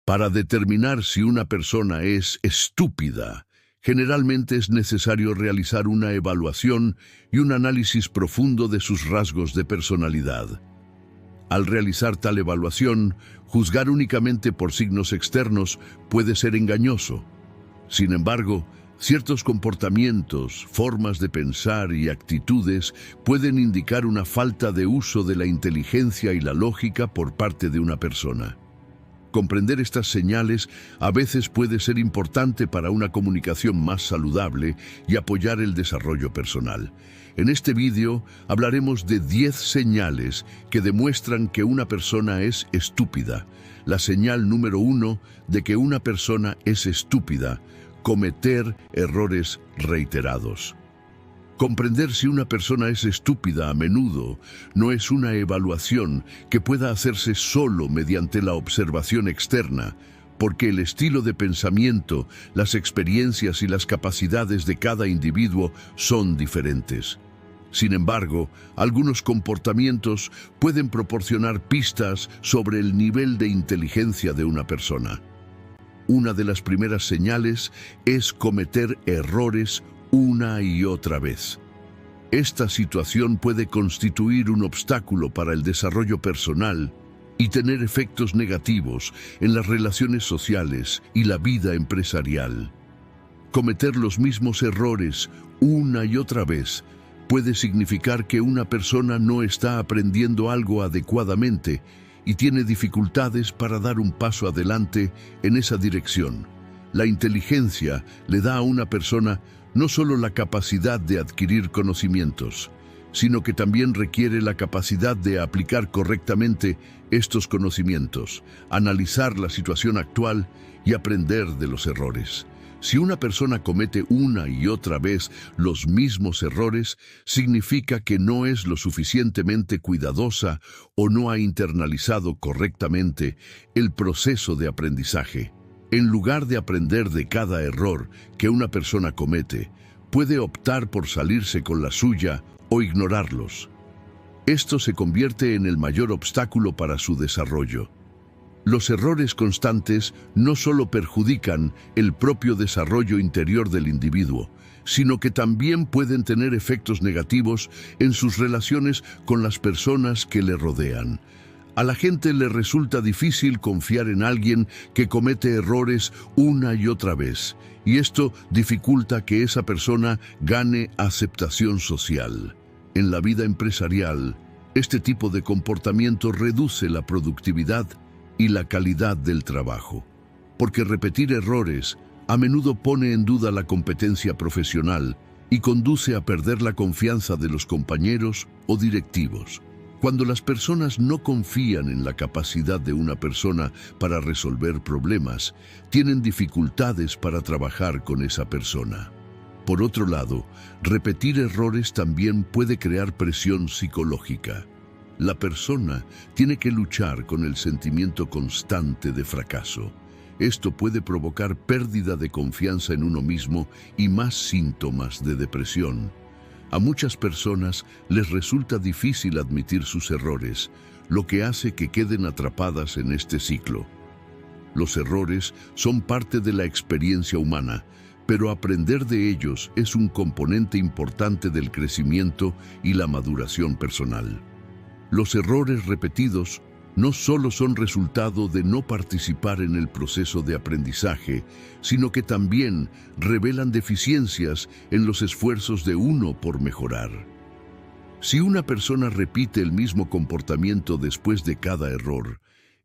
Para determinar si una persona es estúpida, generalmente es necesario realizar una evaluación y un análisis profundo de sus rasgos de personalidad. Al realizar tal evaluación, juzgar únicamente por signos externos puede ser engañoso. Sin embargo, ciertos comportamientos, formas de pensar y actitudes pueden indicar una falta de uso de la inteligencia y la lógica por parte de una persona. Comprender estas señales a veces puede ser importante para una comunicación más saludable y apoyar el desarrollo personal. En este vídeo hablaremos de 10 señales que demuestran que una persona es estúpida. La señal número 1 de que una persona es estúpida: cometer errores reiterados. Comprender si una persona es estúpida a menudo no es una evaluación que pueda hacerse solo mediante la observación externa, porque el estilo de pensamiento, las experiencias y las capacidades de cada individuo son diferentes. Sin embargo, algunos comportamientos pueden proporcionar pistas sobre el nivel de inteligencia de una persona. Una de las primeras señales es cometer errores una y otra vez. Esta situación puede constituir un obstáculo para el desarrollo personal y tener efectos negativos en las relaciones sociales y la vida empresarial. Cometer los mismos errores una y otra vez puede significar que una persona no está aprendiendo algo adecuadamente y tiene dificultades para dar un paso adelante en esa dirección. La inteligencia le da a una persona no solo la capacidad de adquirir conocimientos, sino que también requiere la capacidad de aplicar correctamente estos conocimientos, analizar la situación actual y aprender de los errores. Si una persona comete una y otra vez los mismos errores, significa que no es lo suficientemente cuidadosa o no ha internalizado correctamente el proceso de aprendizaje. En lugar de aprender de cada error que una persona comete, puede optar por salirse con la suya o ignorarlos. Esto se convierte en el mayor obstáculo para su desarrollo. Los errores constantes no solo perjudican el propio desarrollo interior del individuo, sino que también pueden tener efectos negativos en sus relaciones con las personas que le rodean. A la gente le resulta difícil confiar en alguien que comete errores una y otra vez, y esto dificulta que esa persona gane aceptación social. En la vida empresarial, este tipo de comportamiento reduce la productividad y la calidad del trabajo, porque repetir errores a menudo pone en duda la competencia profesional y conduce a perder la confianza de los compañeros o directivos. Cuando las personas no confían en la capacidad de una persona para resolver problemas, tienen dificultades para trabajar con esa persona. Por otro lado, repetir errores también puede crear presión psicológica. La persona tiene que luchar con el sentimiento constante de fracaso. Esto puede provocar pérdida de confianza en uno mismo y más síntomas de depresión. A muchas personas les resulta difícil admitir sus errores, lo que hace que queden atrapadas en este ciclo. Los errores son parte de la experiencia humana, pero aprender de ellos es un componente importante del crecimiento y la maduración personal. Los errores repetidos no solo son resultado de no participar en el proceso de aprendizaje, sino que también revelan deficiencias en los esfuerzos de uno por mejorar. Si una persona repite el mismo comportamiento después de cada error,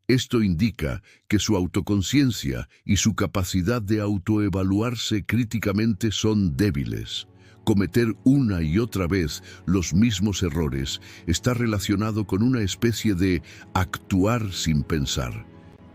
esto indica que su autoconciencia y su capacidad de autoevaluarse críticamente son débiles. Cometer una y otra vez los mismos errores está relacionado con una especie de actuar sin pensar.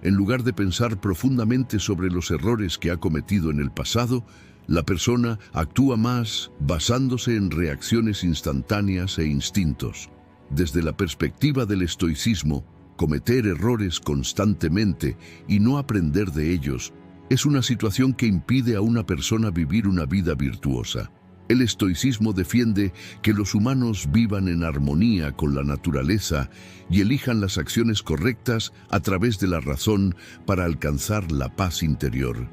En lugar de pensar profundamente sobre los errores que ha cometido en el pasado, la persona actúa más basándose en reacciones instantáneas e instintos. Desde la perspectiva del estoicismo, cometer errores constantemente y no aprender de ellos es una situación que impide a una persona vivir una vida virtuosa. El estoicismo defiende que los humanos vivan en armonía con la naturaleza y elijan las acciones correctas a través de la razón para alcanzar la paz interior.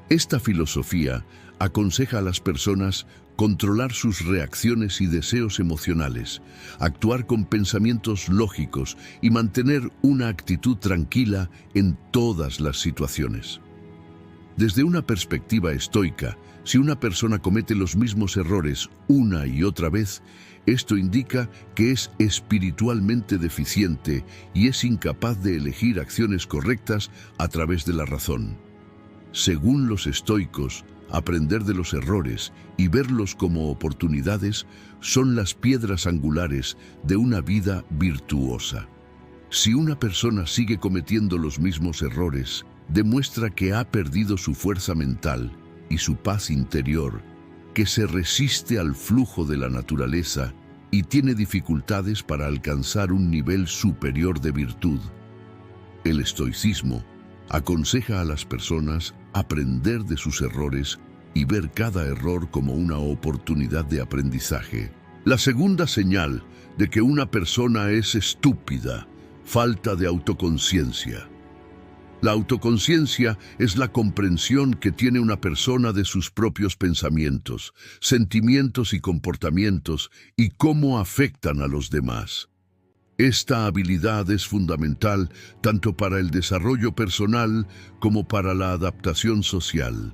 Esta filosofía aconseja a las personas controlar sus reacciones y deseos emocionales, actuar con pensamientos lógicos y mantener una actitud tranquila en todas las situaciones. Desde una perspectiva estoica, si una persona comete los mismos errores una y otra vez, esto indica que es espiritualmente deficiente y es incapaz de elegir acciones correctas a través de la razón. Según los estoicos, aprender de los errores y verlos como oportunidades son las piedras angulares de una vida virtuosa. Si una persona sigue cometiendo los mismos errores, demuestra que ha perdido su fuerza mental y su paz interior, que se resiste al flujo de la naturaleza y tiene dificultades para alcanzar un nivel superior de virtud. El estoicismo aconseja a las personas aprender de sus errores y ver cada error como una oportunidad de aprendizaje. La segunda señal de que una persona es estúpida, falta de autoconciencia. La autoconciencia es la comprensión que tiene una persona de sus propios pensamientos, sentimientos y comportamientos y cómo afectan a los demás. Esta habilidad es fundamental tanto para el desarrollo personal como para la adaptación social.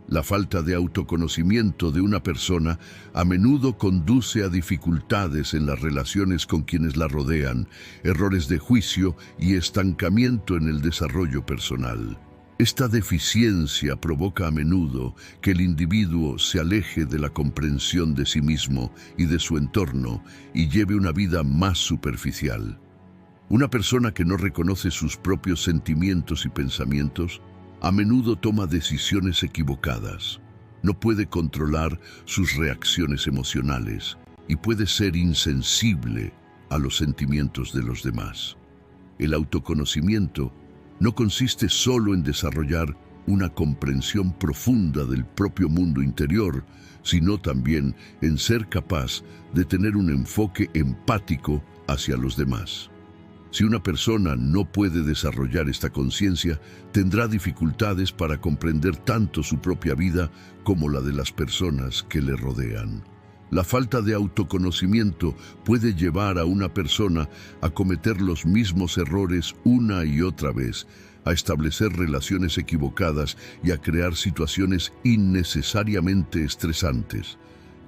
La falta de autoconocimiento de una persona a menudo conduce a dificultades en las relaciones con quienes la rodean, errores de juicio y estancamiento en el desarrollo personal. Esta deficiencia provoca a menudo que el individuo se aleje de la comprensión de sí mismo y de su entorno y lleve una vida más superficial. Una persona que no reconoce sus propios sentimientos y pensamientos a menudo toma decisiones equivocadas, no puede controlar sus reacciones emocionales y puede ser insensible a los sentimientos de los demás. El autoconocimiento no consiste solo en desarrollar una comprensión profunda del propio mundo interior, sino también en ser capaz de tener un enfoque empático hacia los demás. Si una persona no puede desarrollar esta conciencia, tendrá dificultades para comprender tanto su propia vida como la de las personas que le rodean. La falta de autoconocimiento puede llevar a una persona a cometer los mismos errores una y otra vez, a establecer relaciones equivocadas y a crear situaciones innecesariamente estresantes.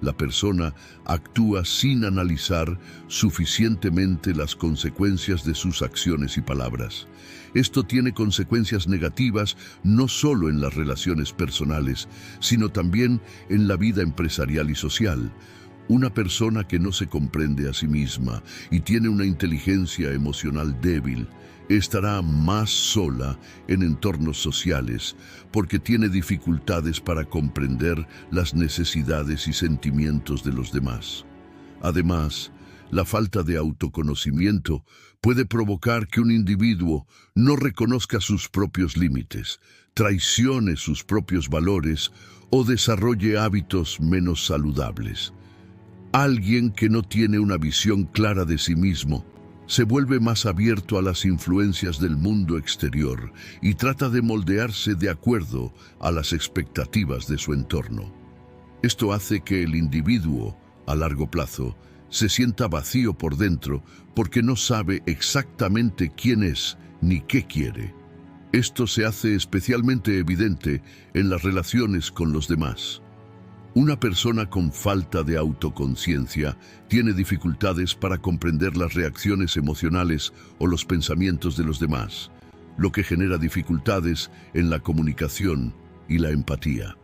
La persona actúa sin analizar suficientemente las consecuencias de sus acciones y palabras. Esto tiene consecuencias negativas no solo en las relaciones personales, sino también en la vida empresarial y social. Una persona que no se comprende a sí misma y tiene una inteligencia emocional débil estará más sola en entornos sociales porque tiene dificultades para comprender las necesidades y sentimientos de los demás. Además, la falta de autoconocimiento puede provocar que un individuo no reconozca sus propios límites, traicione sus propios valores o desarrolle hábitos menos saludables. Alguien que no tiene una visión clara de sí mismo se vuelve más abierto a las influencias del mundo exterior y trata de moldearse de acuerdo a las expectativas de su entorno. Esto hace que el individuo, a largo plazo, se sienta vacío por dentro porque no sabe exactamente quién es ni qué quiere. Esto se hace especialmente evidente en las relaciones con los demás. Una persona con falta de autoconciencia tiene dificultades para comprender las reacciones emocionales o los pensamientos de los demás, lo que genera dificultades en la comunicación y la empatía.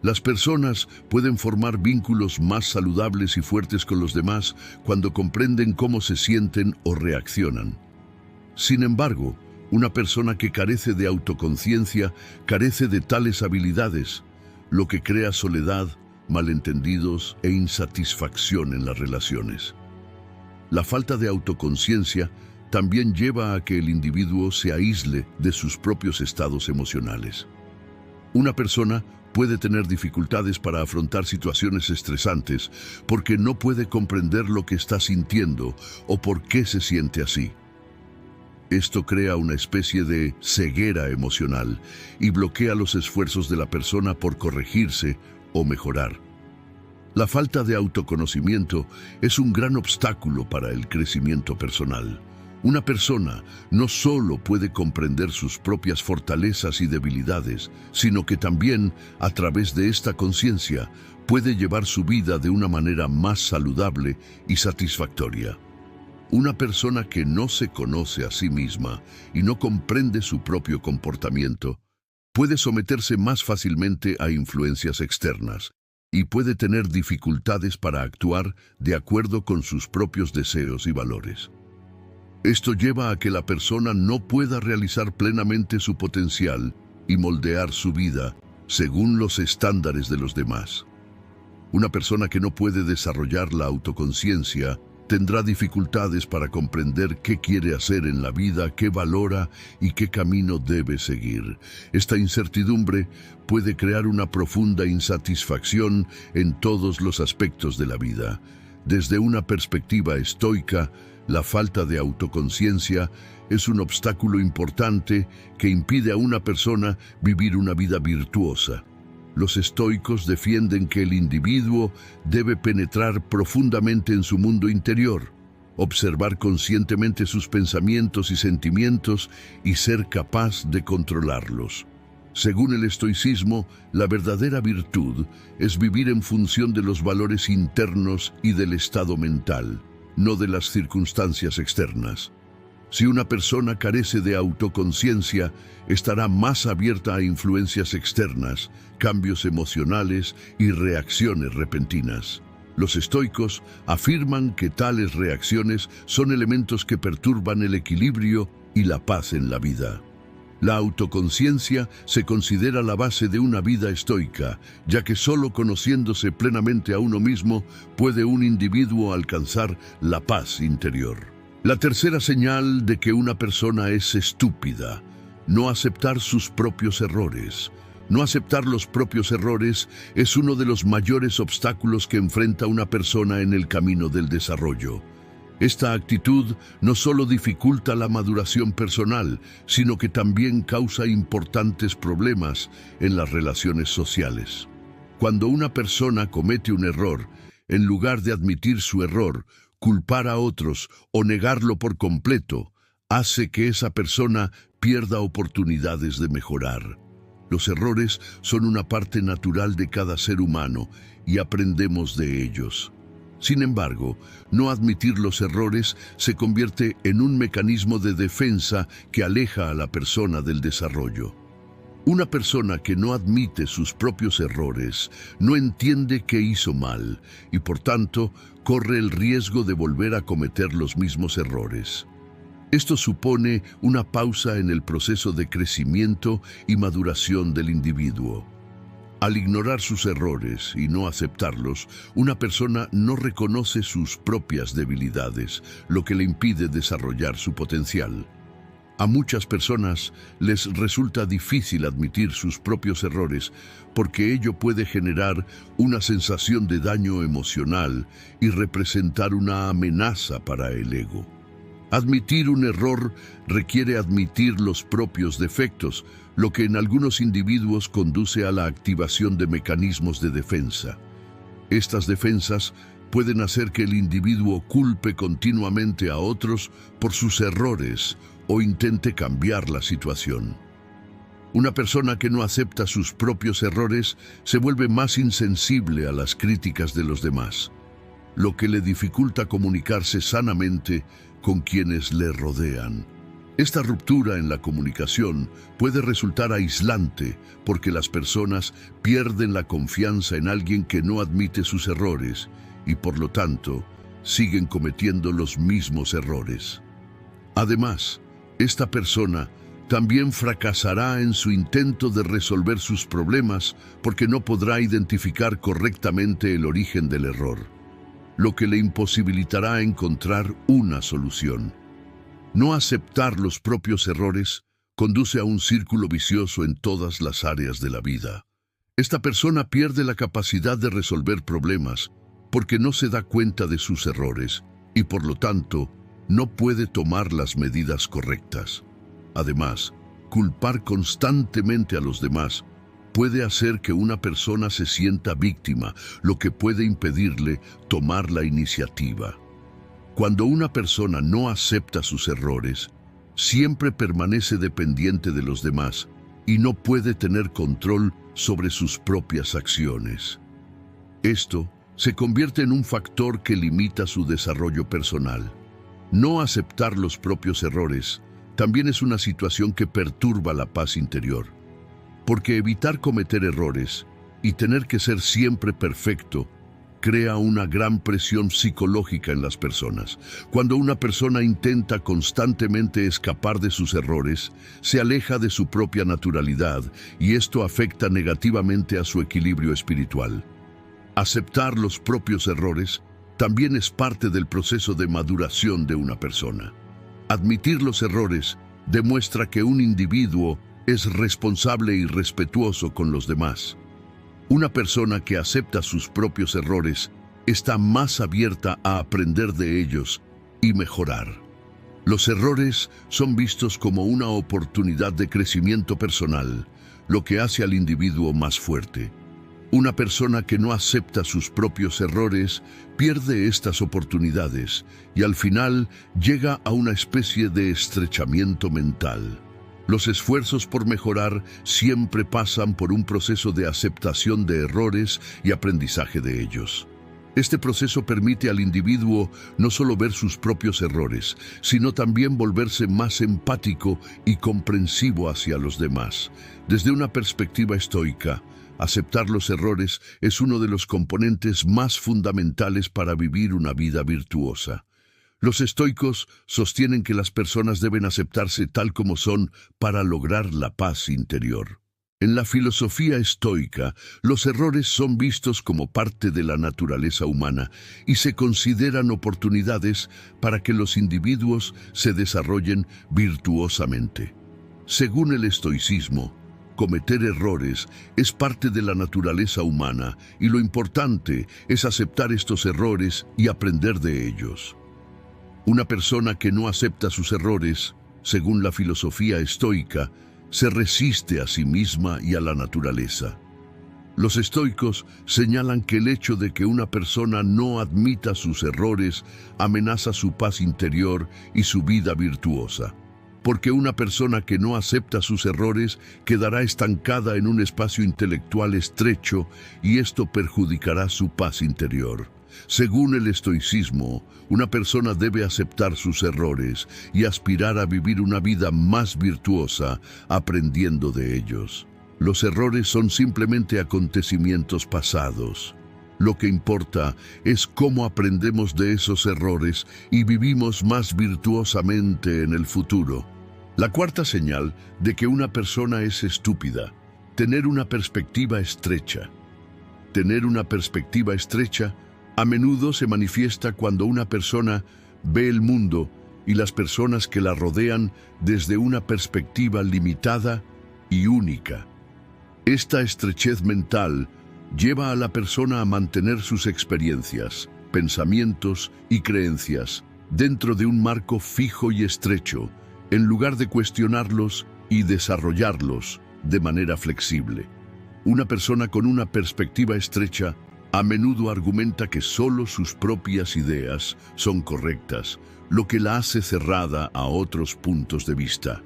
Las personas pueden formar vínculos más saludables y fuertes con los demás cuando comprenden cómo se sienten o reaccionan. Sin embargo, una persona que carece de autoconciencia carece de tales habilidades, lo que crea soledad, malentendidos e insatisfacción en las relaciones. La falta de autoconciencia también lleva a que el individuo se aísle de sus propios estados emocionales. Una persona puede tener dificultades para afrontar situaciones estresantes porque no puede comprender lo que está sintiendo o por qué se siente así. Esto crea una especie de ceguera emocional y bloquea los esfuerzos de la persona por corregirse o mejorar. La falta de autoconocimiento es un gran obstáculo para el crecimiento personal. Una persona no solo puede comprender sus propias fortalezas y debilidades, sino que también, a través de esta conciencia, puede llevar su vida de una manera más saludable y satisfactoria. Una persona que no se conoce a sí misma y no comprende su propio comportamiento, puede someterse más fácilmente a influencias externas y puede tener dificultades para actuar de acuerdo con sus propios deseos y valores. Esto lleva a que la persona no pueda realizar plenamente su potencial y moldear su vida según los estándares de los demás. Una persona que no puede desarrollar la autoconciencia tendrá dificultades para comprender qué quiere hacer en la vida, qué valora y qué camino debe seguir. Esta incertidumbre puede crear una profunda insatisfacción en todos los aspectos de la vida. Desde una perspectiva estoica, la falta de autoconciencia es un obstáculo importante que impide a una persona vivir una vida virtuosa. Los estoicos defienden que el individuo debe penetrar profundamente en su mundo interior, observar conscientemente sus pensamientos y sentimientos y ser capaz de controlarlos. Según el estoicismo, la verdadera virtud es vivir en función de los valores internos y del estado mental, no de las circunstancias externas. Si una persona carece de autoconciencia, estará más abierta a influencias externas, cambios emocionales y reacciones repentinas. Los estoicos afirman que tales reacciones son elementos que perturban el equilibrio y la paz en la vida. La autoconciencia se considera la base de una vida estoica, ya que solo conociéndose plenamente a uno mismo puede un individuo alcanzar la paz interior. La tercera señal de que una persona es estúpida: no aceptar sus propios errores. No aceptar los propios errores es uno de los mayores obstáculos que enfrenta una persona en el camino del desarrollo. Esta actitud no solo dificulta la maduración personal, sino que también causa importantes problemas en las relaciones sociales. Cuando una persona comete un error, en lugar de admitir su error, culpar a otros o negarlo por completo, hace que esa persona pierda oportunidades de mejorar. Los errores son una parte natural de cada ser humano y aprendemos de ellos. Sin embargo, no admitir los errores se convierte en un mecanismo de defensa que aleja a la persona del desarrollo. Una persona que no admite sus propios errores no entiende qué hizo mal y, por tanto, corre el riesgo de volver a cometer los mismos errores. Esto supone una pausa en el proceso de crecimiento y maduración del individuo. Al ignorar sus errores y no aceptarlos, una persona no reconoce sus propias debilidades, lo que le impide desarrollar su potencial. A muchas personas les resulta difícil admitir sus propios errores porque ello puede generar una sensación de daño emocional y representar una amenaza para el ego. Admitir un error requiere admitir los propios defectos, lo que en algunos individuos conduce a la activación de mecanismos de defensa. Estas defensas pueden hacer que el individuo culpe continuamente a otros por sus errores o intente cambiar la situación. Una persona que no acepta sus propios errores se vuelve más insensible a las críticas de los demás, lo que le dificulta comunicarse sanamente con quienes le rodean. Esta ruptura en la comunicación puede resultar aislante porque las personas pierden la confianza en alguien que no admite sus errores y, por lo tanto, siguen cometiendo los mismos errores. Además, esta persona también fracasará en su intento de resolver sus problemas porque no podrá identificar correctamente el origen del error, lo que le imposibilitará encontrar una solución. No aceptar los propios errores conduce a un círculo vicioso en todas las áreas de la vida. Esta persona pierde la capacidad de resolver problemas porque no se da cuenta de sus errores y por lo tanto no puede tomar las medidas correctas. Además, culpar constantemente a los demás puede hacer que una persona se sienta víctima, lo que puede impedirle tomar la iniciativa. Cuando una persona no acepta sus errores, siempre permanece dependiente de los demás y no puede tener control sobre sus propias acciones. Esto se convierte en un factor que limita su desarrollo personal. No aceptar los propios errores también es una situación que perturba la paz interior, porque evitar cometer errores y tener que ser siempre perfecto crea una gran presión psicológica en las personas. Cuando una persona intenta constantemente escapar de sus errores, se aleja de su propia naturalidad y esto afecta negativamente a su equilibrio espiritual. Aceptar los propios errores también es parte del proceso de maduración de una persona. Admitir los errores demuestra que un individuo es responsable y respetuoso con los demás. Una persona que acepta sus propios errores está más abierta a aprender de ellos y mejorar. Los errores son vistos como una oportunidad de crecimiento personal, lo que hace al individuo más fuerte. Una persona que no acepta sus propios errores pierde estas oportunidades y al final llega a una especie de estrechamiento mental. Los esfuerzos por mejorar siempre pasan por un proceso de aceptación de errores y aprendizaje de ellos. Este proceso permite al individuo no solo ver sus propios errores, sino también volverse más empático y comprensivo hacia los demás. Desde una perspectiva estoica, aceptar los errores es uno de los componentes más fundamentales para vivir una vida virtuosa. Los estoicos sostienen que las personas deben aceptarse tal como son para lograr la paz interior. En la filosofía estoica, los errores son vistos como parte de la naturaleza humana y se consideran oportunidades para que los individuos se desarrollen virtuosamente. Según el estoicismo, cometer errores es parte de la naturaleza humana y lo importante es aceptar estos errores y aprender de ellos. Una persona que no acepta sus errores, según la filosofía estoica, se resiste a sí misma y a la naturaleza. Los estoicos señalan que el hecho de que una persona no admita sus errores amenaza su paz interior y su vida virtuosa, porque una persona que no acepta sus errores quedará estancada en un espacio intelectual estrecho y esto perjudicará su paz interior. Según el estoicismo, una persona debe aceptar sus errores y aspirar a vivir una vida más virtuosa, aprendiendo de ellos. Los errores son simplemente acontecimientos pasados. Lo que importa es cómo aprendemos de esos errores y vivimos más virtuosamente en el futuro. La cuarta señal de que una persona es estúpida: tener una perspectiva estrecha. Tener una perspectiva estrecha a menudo se manifiesta cuando una persona ve el mundo y las personas que la rodean desde una perspectiva limitada y única. Esta estrechez mental lleva a la persona a mantener sus experiencias, pensamientos y creencias dentro de un marco fijo y estrecho, en lugar de cuestionarlos y desarrollarlos de manera flexible. Una persona con una perspectiva estrecha a menudo argumenta que solo sus propias ideas son correctas, lo que la hace cerrada a otros puntos de vista.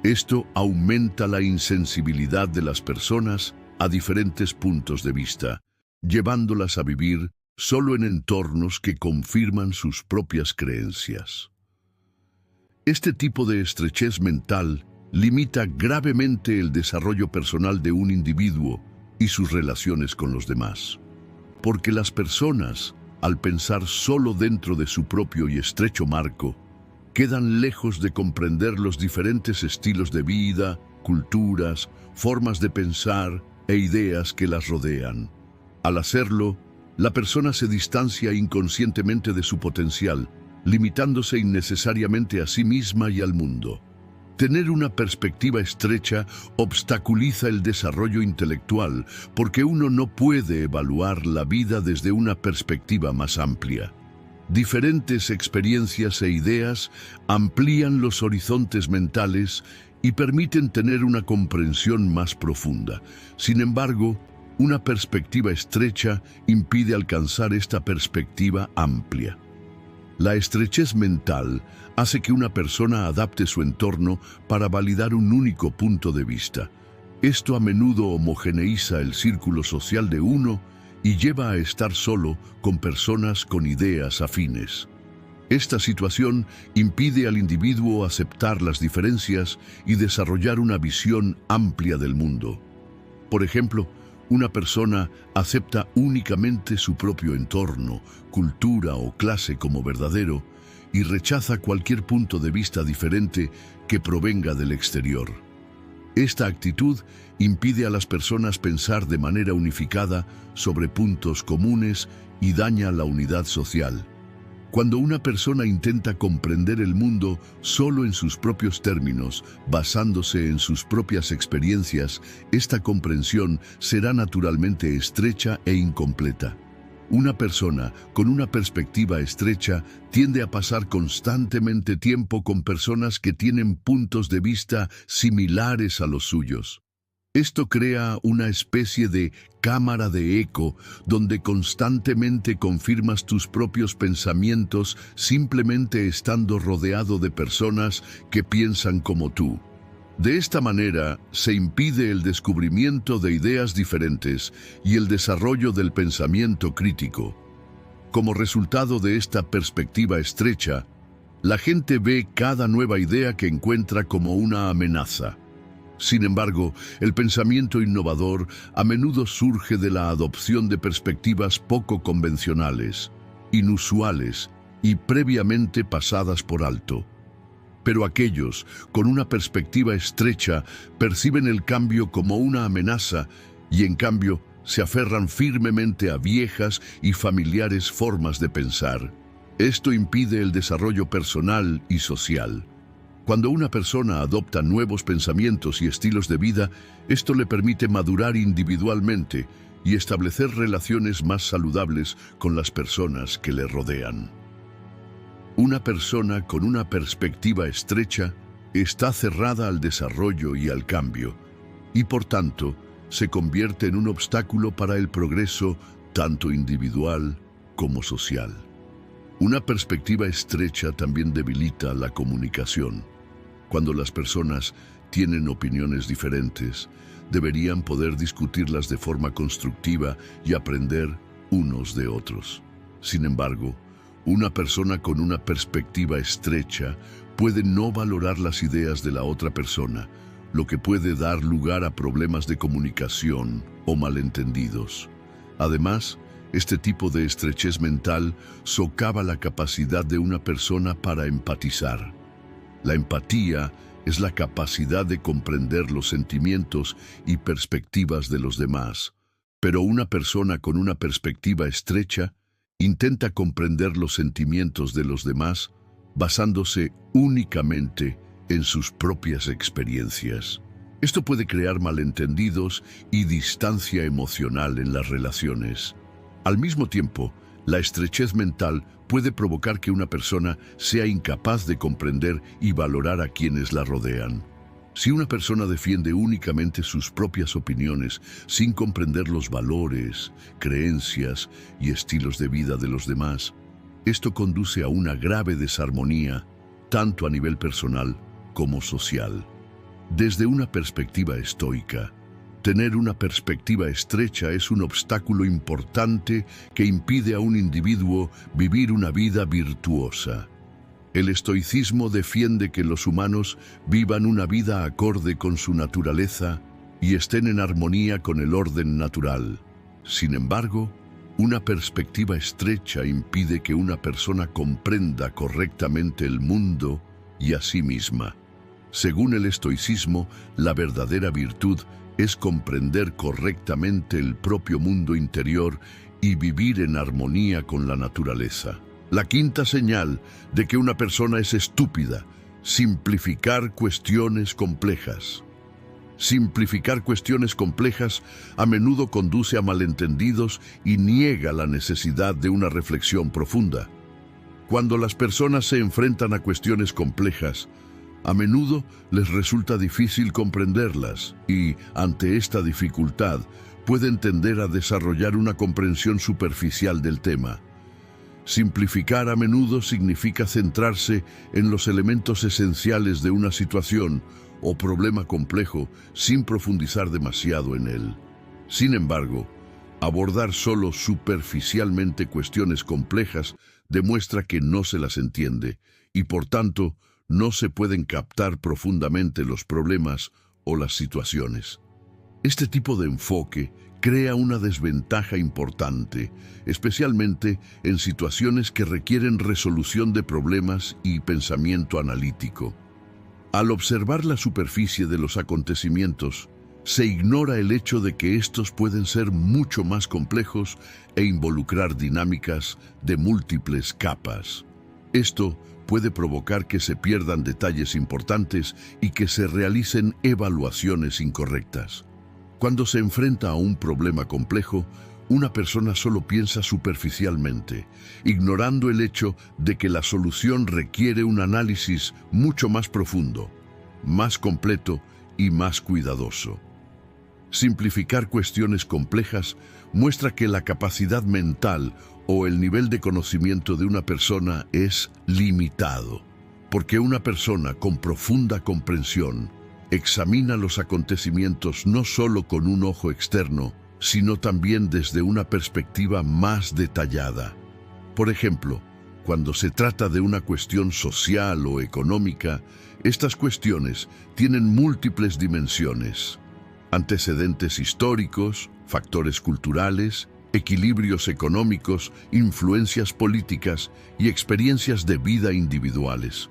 Esto aumenta la insensibilidad de las personas a diferentes puntos de vista, llevándolas a vivir solo en entornos que confirman sus propias creencias. Este tipo de estrechez mental limita gravemente el desarrollo personal de un individuo y sus relaciones con los demás. Porque las personas, al pensar solo dentro de su propio y estrecho marco, quedan lejos de comprender los diferentes estilos de vida, culturas, formas de pensar e ideas que las rodean. Al hacerlo, la persona se distancia inconscientemente de su potencial, limitándose innecesariamente a sí misma y al mundo. Tener una perspectiva estrecha obstaculiza el desarrollo intelectual porque uno no puede evaluar la vida desde una perspectiva más amplia. Diferentes experiencias e ideas amplían los horizontes mentales y permiten tener una comprensión más profunda. Sin embargo, una perspectiva estrecha impide alcanzar esta perspectiva amplia. La estrechez mental hace que una persona adapte su entorno para validar un único punto de vista. Esto a menudo homogeneiza el círculo social de uno y lleva a estar solo con personas con ideas afines. Esta situación impide al individuo aceptar las diferencias y desarrollar una visión amplia del mundo. Por ejemplo, una persona acepta únicamente su propio entorno, cultura o clase como verdadero y rechaza cualquier punto de vista diferente que provenga del exterior. Esta actitud impide a las personas pensar de manera unificada sobre puntos comunes y daña la unidad social. Cuando una persona intenta comprender el mundo solo en sus propios términos, basándose en sus propias experiencias, esta comprensión será naturalmente estrecha e incompleta. Una persona con una perspectiva estrecha tiende a pasar constantemente tiempo con personas que tienen puntos de vista similares a los suyos. Esto crea una especie de cámara de eco donde constantemente confirmas tus propios pensamientos simplemente estando rodeado de personas que piensan como tú. De esta manera, se impide el descubrimiento de ideas diferentes y el desarrollo del pensamiento crítico. Como resultado de esta perspectiva estrecha, la gente ve cada nueva idea que encuentra como una amenaza. Sin embargo, el pensamiento innovador a menudo surge de la adopción de perspectivas poco convencionales, inusuales y previamente pasadas por alto. Pero aquellos con una perspectiva estrecha perciben el cambio como una amenaza y en cambio se aferran firmemente a viejas y familiares formas de pensar. Esto impide el desarrollo personal y social. Cuando una persona adopta nuevos pensamientos y estilos de vida, esto le permite madurar individualmente y establecer relaciones más saludables con las personas que le rodean. Una persona con una perspectiva estrecha está cerrada al desarrollo y al cambio, y por tanto se convierte en un obstáculo para el progreso tanto individual como social. Una perspectiva estrecha también debilita la comunicación. Cuando las personas tienen opiniones diferentes, deberían poder discutirlas de forma constructiva y aprender unos de otros. Sin embargo, una persona con una perspectiva estrecha puede no valorar las ideas de la otra persona, lo que puede dar lugar a problemas de comunicación o malentendidos. Además, este tipo de estrechez mental socava la capacidad de una persona para empatizar. La empatía es la capacidad de comprender los sentimientos y perspectivas de los demás, pero una persona con una perspectiva estrecha intenta comprender los sentimientos de los demás basándose únicamente en sus propias experiencias. Esto puede crear malentendidos y distancia emocional en las relaciones. Al mismo tiempo, la estrechez mental puede provocar que una persona sea incapaz de comprender y valorar a quienes la rodean. Si una persona defiende únicamente sus propias opiniones sin comprender los valores, creencias y estilos de vida de los demás, esto conduce a una grave desarmonía, tanto a nivel personal como social. Desde una perspectiva estoica, tener una perspectiva estrecha es un obstáculo importante que impide a un individuo vivir una vida virtuosa. El estoicismo defiende que los humanos vivan una vida acorde con su naturaleza y estén en armonía con el orden natural. Sin embargo, una perspectiva estrecha impide que una persona comprenda correctamente el mundo y a sí misma. Según el estoicismo, la verdadera virtud es comprender correctamente el propio mundo interior y vivir en armonía con la naturaleza. La quinta señal de que una persona es estúpida Simplificar cuestiones complejas. Simplificar cuestiones complejas a menudo conduce a malentendidos y niega la necesidad de una reflexión profunda. Cuando las personas se enfrentan a cuestiones complejas, a menudo les resulta difícil comprenderlas y, ante esta dificultad, pueden tender a desarrollar una comprensión superficial del tema. Simplificar a menudo significa centrarse en los elementos esenciales de una situación o problema complejo sin profundizar demasiado en él. Sin embargo, abordar solo superficialmente cuestiones complejas demuestra que no se las entiende y, por tanto, no se pueden captar profundamente los problemas o las situaciones. Este tipo de enfoque crea una desventaja importante, especialmente en situaciones que requieren resolución de problemas y pensamiento analítico. Al observar la superficie de los acontecimientos, se ignora el hecho de que estos pueden ser mucho más complejos e involucrar dinámicas de múltiples capas. Esto puede provocar que se pierdan detalles importantes y que se realicen evaluaciones incorrectas. Cuando se enfrenta a un problema complejo, una persona solo piensa superficialmente, ignorando el hecho de que la solución requiere un análisis mucho más profundo, más completo y más cuidadoso. Simplificar cuestiones complejas muestra que la capacidad mental o el nivel de conocimiento de una persona es limitado, porque una persona con profunda comprensión examina los acontecimientos no solo con un ojo externo, sino también desde una perspectiva más detallada. Por ejemplo, cuando se trata de una cuestión social o económica, estas cuestiones tienen múltiples dimensiones: antecedentes históricos, factores culturales, equilibrios económicos, influencias políticas y experiencias de vida individuales.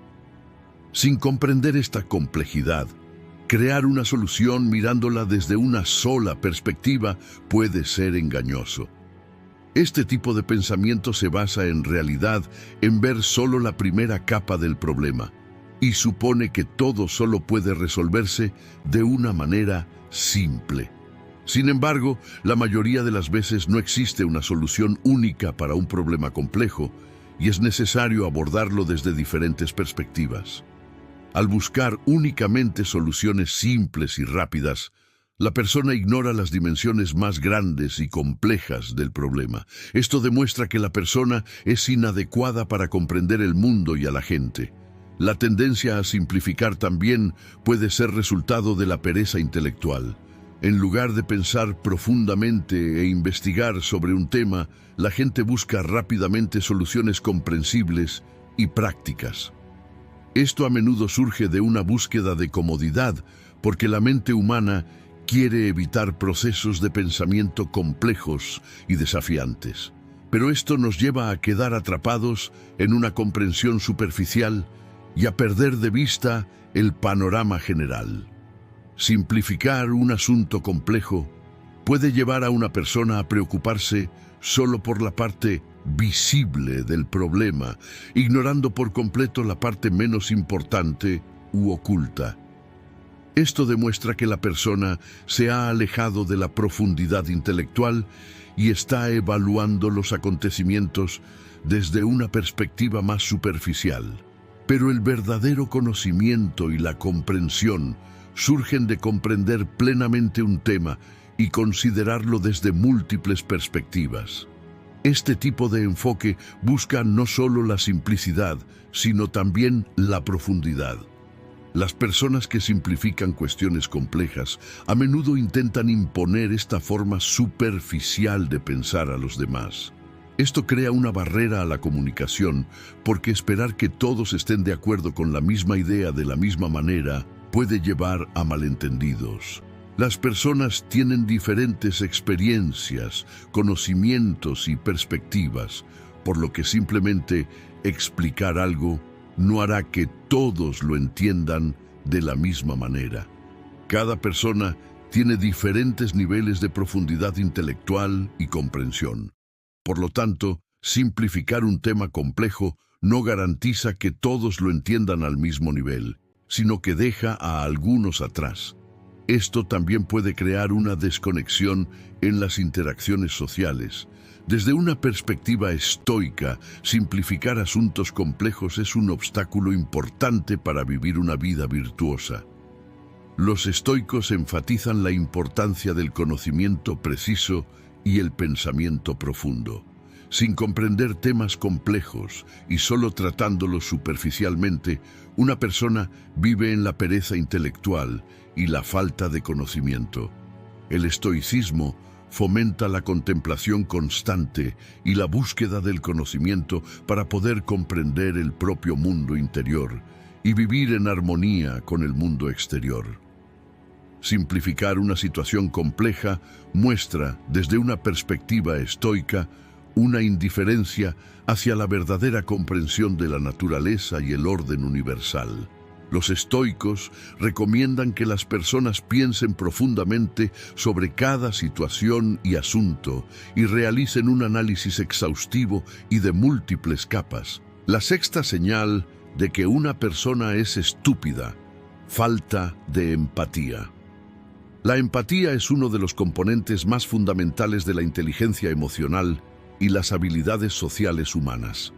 Sin comprender esta complejidad, crear una solución mirándola desde una sola perspectiva puede ser engañoso. Este tipo de pensamiento se basa en realidad en ver solo la primera capa del problema y supone que todo solo puede resolverse de una manera simple. Sin embargo, la mayoría de las veces no existe una solución única para un problema complejo y es necesario abordarlo desde diferentes perspectivas. Al buscar únicamente soluciones simples y rápidas, la persona ignora las dimensiones más grandes y complejas del problema. Esto demuestra que la persona es inadecuada para comprender el mundo y a la gente. La tendencia a simplificar también puede ser resultado de la pereza intelectual. En lugar de pensar profundamente e investigar sobre un tema, la gente busca rápidamente soluciones comprensibles y prácticas. Esto a menudo surge de una búsqueda de comodidad, porque la mente humana quiere evitar procesos de pensamiento complejos y desafiantes. Pero esto nos lleva a quedar atrapados en una comprensión superficial y a perder de vista el panorama general. Simplificar un asunto complejo puede llevar a una persona a preocuparse solo por la parte visible del problema, ignorando por completo la parte menos importante u oculta. Esto demuestra que la persona se ha alejado de la profundidad intelectual y está evaluando los acontecimientos desde una perspectiva más superficial. Pero el verdadero conocimiento y la comprensión surgen de comprender plenamente un tema y considerarlo desde múltiples perspectivas. Este tipo de enfoque busca no solo la simplicidad, sino también la profundidad. Las personas que simplifican cuestiones complejas a menudo intentan imponer esta forma superficial de pensar a los demás. Esto crea una barrera a la comunicación, porque esperar que todos estén de acuerdo con la misma idea de la misma manera puede llevar a malentendidos. Las personas tienen diferentes experiencias, conocimientos y perspectivas, por lo que simplemente explicar algo no hará que todos lo entiendan de la misma manera. Cada persona tiene diferentes niveles de profundidad intelectual y comprensión. Por lo tanto, Simplificar un tema complejo no garantiza que todos lo entiendan al mismo nivel, sino que deja a algunos atrás. Esto también puede crear una desconexión en las interacciones sociales. Desde una perspectiva estoica, simplificar asuntos complejos es un obstáculo importante para vivir una vida virtuosa. Los estoicos enfatizan la importancia del conocimiento preciso y el pensamiento profundo. Sin comprender temas complejos y solo tratándolos superficialmente, una persona vive en la pereza intelectual y la falta de conocimiento. El estoicismo fomenta la contemplación constante y la búsqueda del conocimiento para poder comprender el propio mundo interior y vivir en armonía con el mundo exterior. Simplificar una situación compleja muestra, desde una perspectiva estoica, una indiferencia hacia la verdadera comprensión de la naturaleza y el orden universal. Los estoicos recomiendan que las personas piensen profundamente sobre cada situación y asunto y realicen un análisis exhaustivo y de múltiples capas. La sexta señal de que una persona es estúpida: falta de empatía. La empatía es uno de los componentes más fundamentales de la inteligencia emocional y las habilidades sociales humanas.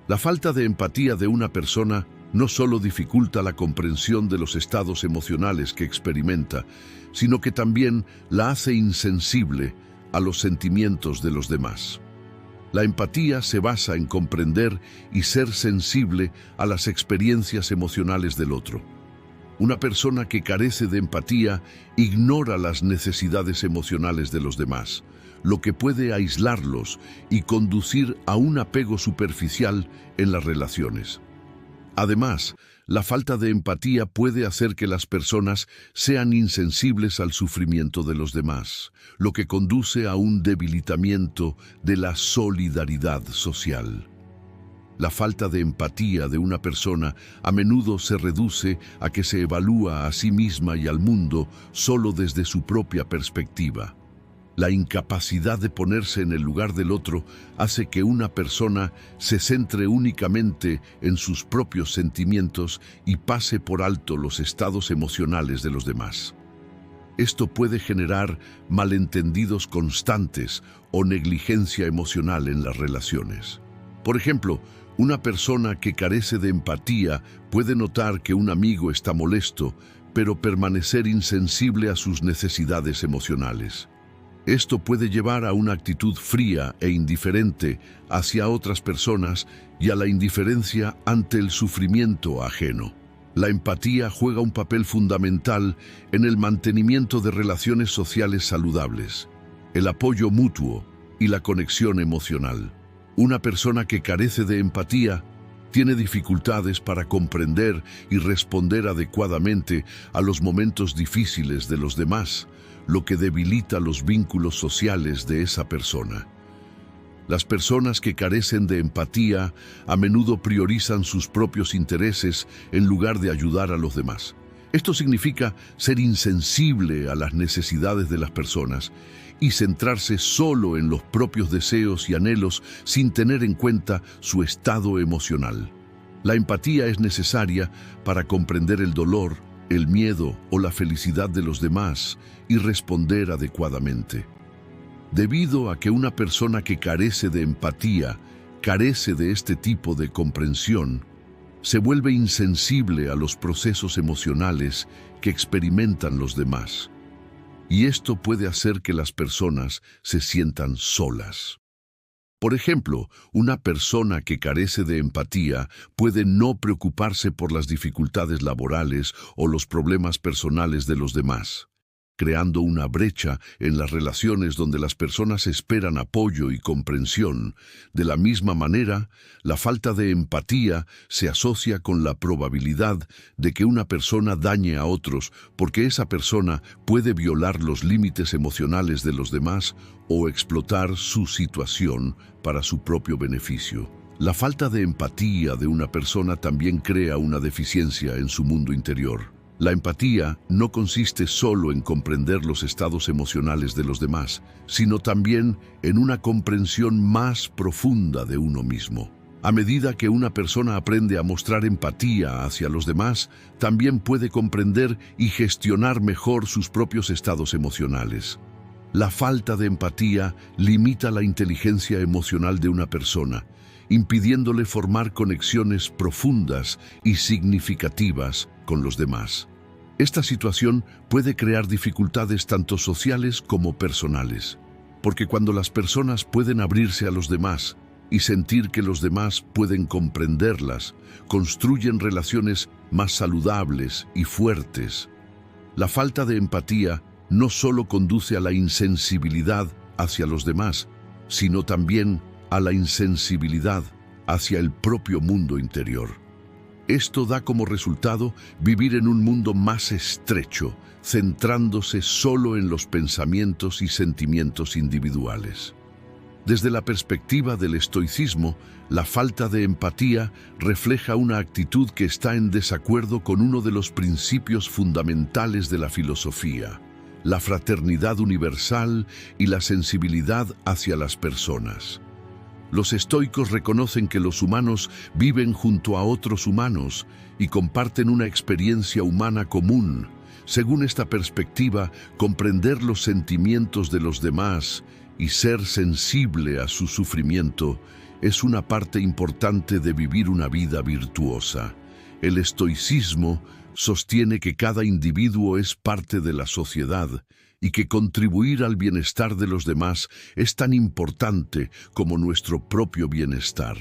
La falta de empatía de una persona no solo dificulta la comprensión de los estados emocionales que experimenta, sino que también la hace insensible a los sentimientos de los demás. La empatía se basa en comprender y ser sensible a las experiencias emocionales del otro. Una persona que carece de empatía ignora las necesidades emocionales de los demás, lo que puede aislarlos y conducir a un apego superficial en las relaciones. Además, la falta de empatía puede hacer que las personas sean insensibles al sufrimiento de los demás, lo que conduce a un debilitamiento de la solidaridad social. La falta de empatía de una persona a menudo se reduce a que se evalúa a sí misma y al mundo solo desde su propia perspectiva. La incapacidad de ponerse en el lugar del otro hace que una persona se centre únicamente en sus propios sentimientos y pase por alto los estados emocionales de los demás. Esto puede generar malentendidos constantes o negligencia emocional en las relaciones. Por ejemplo, una persona que carece de empatía puede notar que un amigo está molesto, pero permanecer insensible a sus necesidades emocionales. Esto puede llevar a una actitud fría e indiferente hacia otras personas y a la indiferencia ante el sufrimiento ajeno. La empatía juega un papel fundamental en el mantenimiento de relaciones sociales saludables, el apoyo mutuo y la conexión emocional. Una persona que carece de empatía tiene dificultades para comprender y responder adecuadamente a los momentos difíciles de los demás, lo que debilita los vínculos sociales de esa persona. Las personas que carecen de empatía a menudo priorizan sus propios intereses en lugar de ayudar a los demás. Esto significa ser insensible a las necesidades de las personas y centrarse solo en los propios deseos y anhelos sin tener en cuenta su estado emocional. La empatía es necesaria para comprender el dolor, el miedo o la felicidad de los demás y responder adecuadamente. Debido a que una persona que carece de empatía carece de este tipo de comprensión, se vuelve insensible a los procesos emocionales que experimentan los demás. Y esto puede hacer que las personas se sientan solas. Por ejemplo, una persona que carece de empatía puede no preocuparse por las dificultades laborales o los problemas personales de los demás, creando una brecha en las relaciones donde las personas esperan apoyo y comprensión. De la misma manera, la falta de empatía se asocia con la probabilidad de que una persona dañe a otros porque esa persona puede violar los límites emocionales de los demás o explotar su situación para su propio beneficio. La falta de empatía de una persona también crea una deficiencia en su mundo interior. La empatía no consiste solo en comprender los estados emocionales de los demás, sino también en una comprensión más profunda de uno mismo. A medida que una persona aprende a mostrar empatía hacia los demás, también puede comprender y gestionar mejor sus propios estados emocionales. La falta de empatía limita la inteligencia emocional de una persona, impidiéndole formar conexiones profundas y significativas con los demás. Esta situación puede crear dificultades tanto sociales como personales, porque cuando las personas pueden abrirse a los demás y sentir que los demás pueden comprenderlas, construyen relaciones más saludables y fuertes. La falta de empatía no solo conduce a la insensibilidad hacia los demás, sino también a la insensibilidad hacia el propio mundo interior. Esto da como resultado vivir en un mundo más estrecho, centrándose solo en los pensamientos y sentimientos individuales. Desde la perspectiva del estoicismo, la falta de empatía refleja una actitud que está en desacuerdo con uno de los principios fundamentales de la filosofía: la fraternidad universal y la sensibilidad hacia las personas. Los estoicos reconocen que los humanos viven junto a otros humanos y comparten una experiencia humana común. Según esta perspectiva, comprender los sentimientos de los demás y ser sensible a su sufrimiento es una parte importante de vivir una vida virtuosa. El estoicismo sostiene que cada individuo es parte de la sociedad y que contribuir al bienestar de los demás es tan importante como nuestro propio bienestar.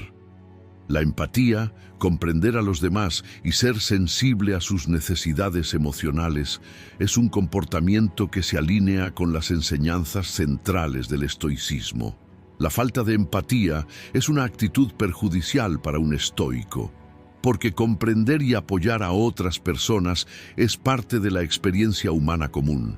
La empatía, comprender a los demás y ser sensible a sus necesidades emocionales es un comportamiento que se alinea con las enseñanzas centrales del estoicismo. La falta de empatía es una actitud perjudicial para un estoico, porque comprender y apoyar a otras personas es parte de la experiencia humana común.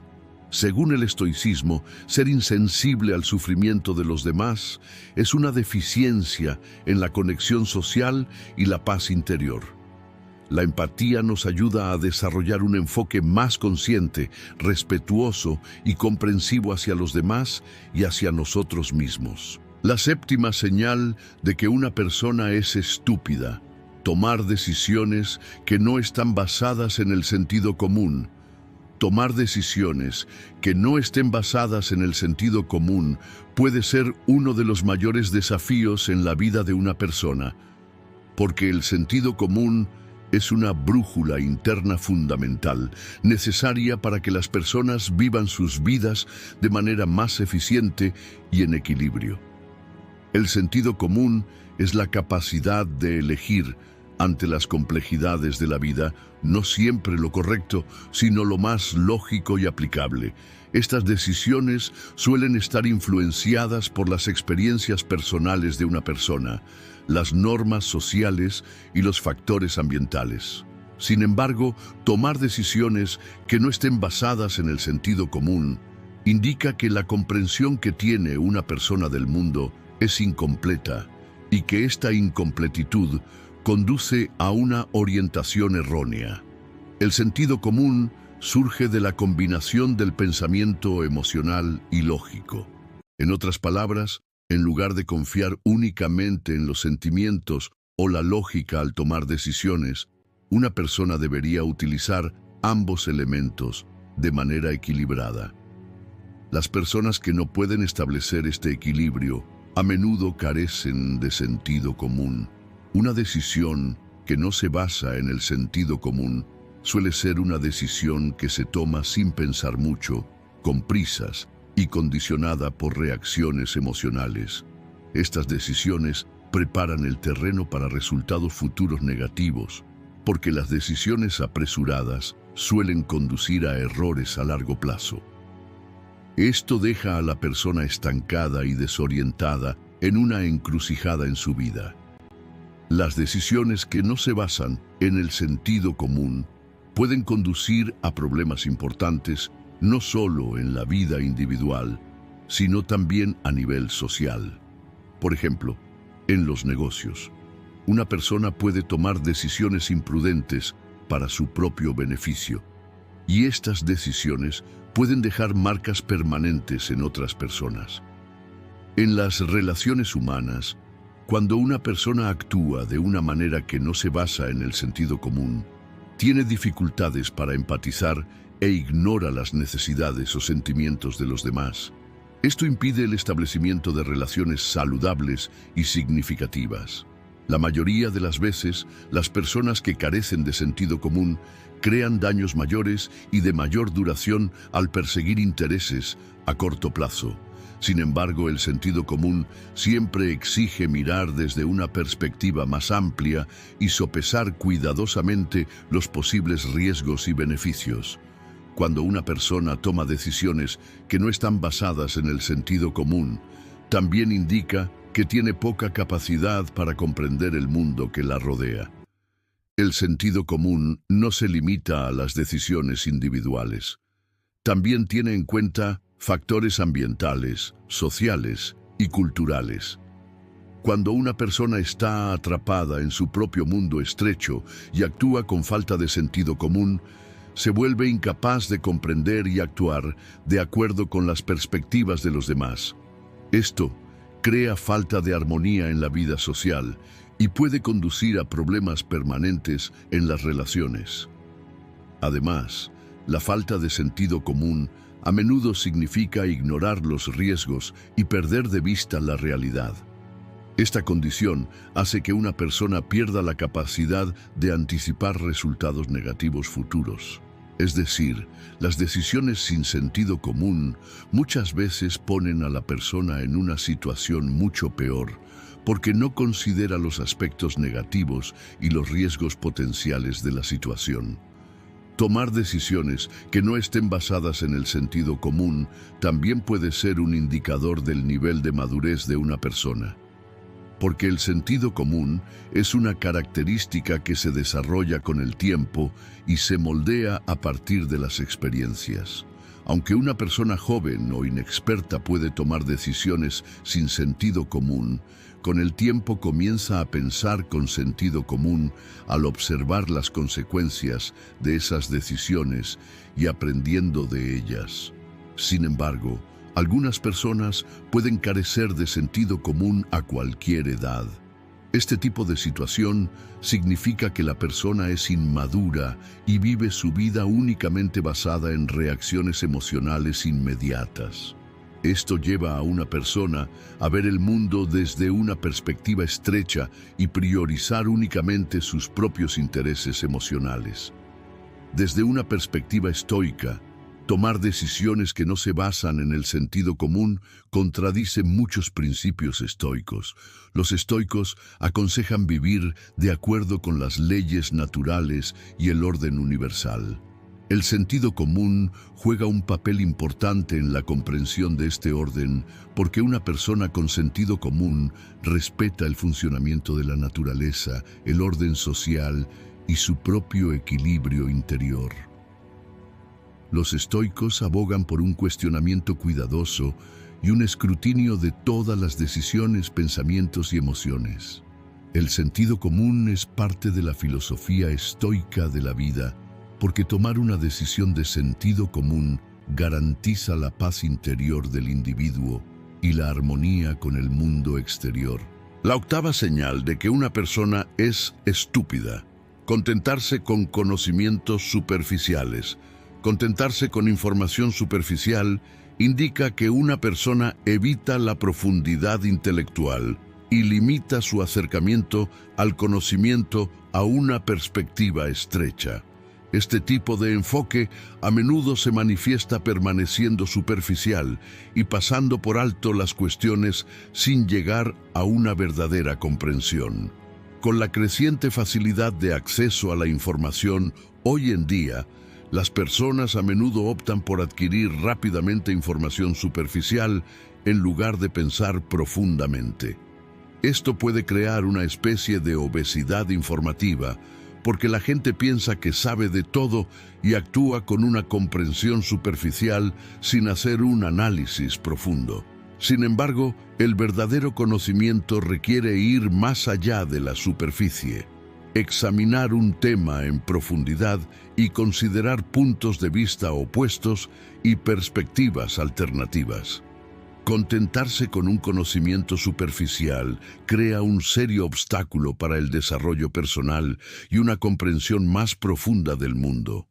Según el estoicismo, ser insensible al sufrimiento de los demás es una deficiencia en la conexión social y la paz interior. La empatía nos ayuda a desarrollar un enfoque más consciente, respetuoso y comprensivo hacia los demás y hacia nosotros mismos. La séptima señal de que una persona es estúpida: tomar decisiones que no están basadas en el sentido común. Tomar decisiones que no estén basadas en el sentido común puede ser uno de los mayores desafíos en la vida de una persona, porque el sentido común es una brújula interna fundamental, necesaria para que las personas vivan sus vidas de manera más eficiente y en equilibrio. El sentido común es la capacidad de elegir, ante las complejidades de la vida, no siempre lo correcto, sino lo más lógico y aplicable. Estas decisiones suelen estar influenciadas por las experiencias personales de una persona, las normas sociales y los factores ambientales. Sin embargo, tomar decisiones que no estén basadas en el sentido común indica que la comprensión que tiene una persona del mundo es incompleta y que esta incompletitud conduce a una orientación errónea. El sentido común surge de la combinación del pensamiento emocional y lógico. En otras palabras, en lugar de confiar únicamente en los sentimientos o la lógica al tomar decisiones, una persona debería utilizar ambos elementos de manera equilibrada. Las personas que no pueden establecer este equilibrio a menudo carecen de sentido común. Una decisión que no se basa en el sentido común suele ser una decisión que se toma sin pensar mucho, con prisas y condicionada por reacciones emocionales. Estas decisiones preparan el terreno para resultados futuros negativos, porque las decisiones apresuradas suelen conducir a errores a largo plazo. Esto deja a la persona estancada y desorientada en una encrucijada en su vida. Las decisiones que no se basan en el sentido común pueden conducir a problemas importantes, no solo en la vida individual, sino también a nivel social. Por ejemplo, en los negocios, una persona puede tomar decisiones imprudentes para su propio beneficio, y estas decisiones pueden dejar marcas permanentes en otras personas. En las relaciones humanas, cuando una persona actúa de una manera que no se basa en el sentido común, tiene dificultades para empatizar e ignora las necesidades o sentimientos de los demás. Esto impide el establecimiento de relaciones saludables y significativas. La mayoría de las veces, las personas que carecen de sentido común crean daños mayores y de mayor duración al perseguir intereses a corto plazo. Sin embargo, el sentido común siempre exige mirar desde una perspectiva más amplia y sopesar cuidadosamente los posibles riesgos y beneficios. Cuando una persona toma decisiones que no están basadas en el sentido común, también indica que tiene poca capacidad para comprender el mundo que la rodea. El sentido común no se limita a las decisiones individuales. También tiene en cuenta factores ambientales, sociales y culturales. Cuando una persona está atrapada en su propio mundo estrecho y actúa con falta de sentido común, se vuelve incapaz de comprender y actuar de acuerdo con las perspectivas de los demás. Esto crea falta de armonía en la vida social y puede conducir a problemas permanentes en las relaciones. Además, la falta de sentido común a menudo significa ignorar los riesgos y perder de vista la realidad. Esta condición hace que una persona pierda la capacidad de anticipar resultados negativos futuros. Es decir, las decisiones sin sentido común muchas veces ponen a la persona en una situación mucho peor, porque no considera los aspectos negativos y los riesgos potenciales de la situación. Tomar decisiones que no estén basadas en el sentido común también puede ser un indicador del nivel de madurez de una persona. Porque el sentido común es una característica que se desarrolla con el tiempo y se moldea a partir de las experiencias. Aunque una persona joven o inexperta puede tomar decisiones sin sentido común, con el tiempo comienza a pensar con sentido común al observar las consecuencias de esas decisiones y aprendiendo de ellas. Sin embargo, algunas personas pueden carecer de sentido común a cualquier edad. Este tipo de situación significa que la persona es inmadura y vive su vida únicamente basada en reacciones emocionales inmediatas. Esto lleva a una persona a ver el mundo desde una perspectiva estrecha y priorizar únicamente sus propios intereses emocionales. Desde una perspectiva estoica, tomar decisiones que no se basan en el sentido común contradice muchos principios estoicos. Los estoicos aconsejan vivir de acuerdo con las leyes naturales y el orden universal. El sentido común juega un papel importante en la comprensión de este orden porque una persona con sentido común respeta el funcionamiento de la naturaleza, el orden social y su propio equilibrio interior. Los estoicos abogan por un cuestionamiento cuidadoso y un escrutinio de todas las decisiones, pensamientos y emociones. El sentido común es parte de la filosofía estoica de la vida, porque tomar una decisión de sentido común garantiza la paz interior del individuo y la armonía con el mundo exterior. La octava señal de que una persona es estúpida: contentarse con conocimientos superficiales. Contentarse con información superficial indica que una persona evita la profundidad intelectual y limita su acercamiento al conocimiento a una perspectiva estrecha. Este tipo de enfoque a menudo se manifiesta permaneciendo superficial y pasando por alto las cuestiones sin llegar a una verdadera comprensión. Con la creciente facilidad de acceso a la información hoy en día, las personas a menudo optan por adquirir rápidamente información superficial en lugar de pensar profundamente. Esto puede crear una especie de obesidad informativa, porque la gente piensa que sabe de todo y actúa con una comprensión superficial sin hacer un análisis profundo. Sin embargo, el verdadero conocimiento requiere ir más allá de la superficie. Examinar un tema en profundidad y considerar puntos de vista opuestos y perspectivas alternativas. Contentarse con un conocimiento superficial crea un serio obstáculo para el desarrollo personal y una comprensión más profunda del mundo.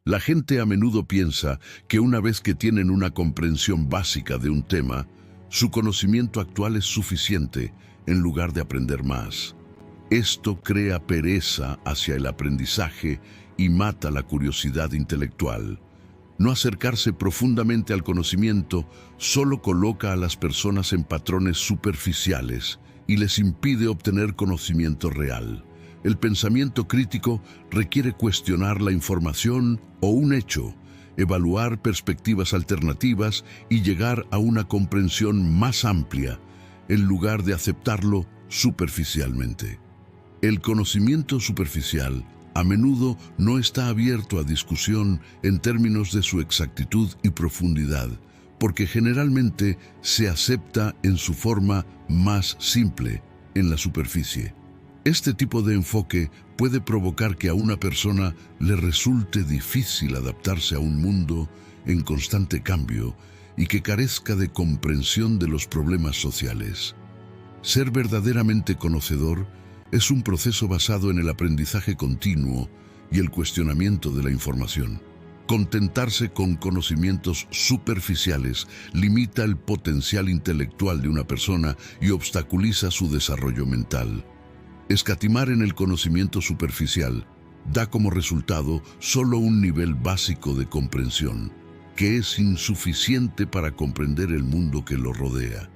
La gente a menudo piensa que una vez que tienen una comprensión básica de un tema, su conocimiento actual es suficiente en lugar de aprender más. Esto crea pereza hacia el aprendizaje y mata la curiosidad intelectual. No acercarse profundamente al conocimiento solo coloca a las personas en patrones superficiales y les impide obtener conocimiento real. El pensamiento crítico requiere cuestionar la información o un hecho, evaluar perspectivas alternativas y llegar a una comprensión más amplia, en lugar de aceptarlo superficialmente. El conocimiento superficial a menudo no está abierto a discusión en términos de su exactitud y profundidad, porque generalmente se acepta en su forma más simple, en la superficie. Este tipo de enfoque puede provocar que a una persona le resulte difícil adaptarse a un mundo en constante cambio y que carezca de comprensión de los problemas sociales. Ser verdaderamente conocedor es un proceso basado en el aprendizaje continuo y el cuestionamiento de la información. Contentarse con conocimientos superficiales limita el potencial intelectual de una persona y obstaculiza su desarrollo mental. Escatimar en el conocimiento superficial da como resultado solo un nivel básico de comprensión, que es insuficiente para comprender el mundo que lo rodea.